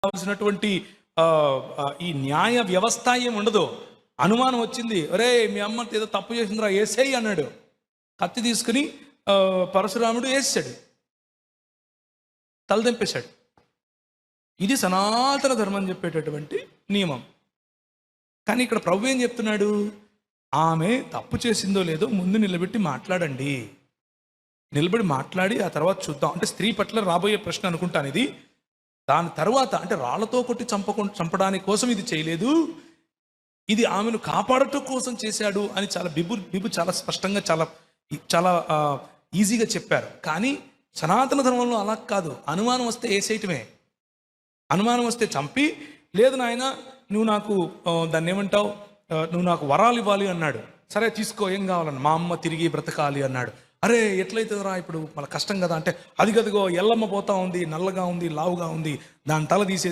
కావాల్సినటువంటి ఈ న్యాయ వ్యవస్థ ఏమి ఉండదు. అనుమానం వచ్చింది, ఒరే మీ అమ్మ ఏదో తప్పు చేసిందిరా ఏసేయ్ అన్నాడు. కత్తి తీసుకుని పరశురాముడు వేసాడు, తలదెంపేశాడు. ఇది సనాతన ధర్మం చెప్పేటటువంటి నియమం. కానీ ఇక్కడ ప్రభు ఏం చెప్తున్నాడు? ఆమె తప్పు చేసిందో లేదో ముందు నిలబెట్టి మాట్లాడండి, నిలబడి మాట్లాడి ఆ తర్వాత చూద్దాం. అంటే స్త్రీ పట్ల రాబోయే ప్రశ్న అనుకుంటాను ఇది. దాని తర్వాత అంటే రాళ్లతో కొట్టి చంపడానికి కోసం ఇది చేయలేదు, ఇది ఆమెను కాపాడటం కోసం చేశాడు అని చాలా బిబు చాలా స్పష్టంగా చాలా చాలా ఈజీగా చెప్పారు. కానీ సనాతన ధర్మంలో అలా కాదు. అనుమానం వస్తే వేసేయటమే, అనుమానం వస్తే చంపి, లేదు నాయన నువ్వు నాకు దాన్ని ఏమంటావు, నువ్వు నాకు వరాలు ఇవ్వాలి అన్నాడు. సరే తీసుకో, ఏం కావాలన్న, మా అమ్మ తిరిగి బ్రతకాలి అన్నాడు. అరే ఎట్లయితుందిరా ఇప్పుడు, మళ్ళీ కష్టం కదా అంటే, అది గదిగో ఎల్లమ్మ పోతా ఉంది, నల్లగా ఉంది, లావుగా ఉంది, దాని తల తీసే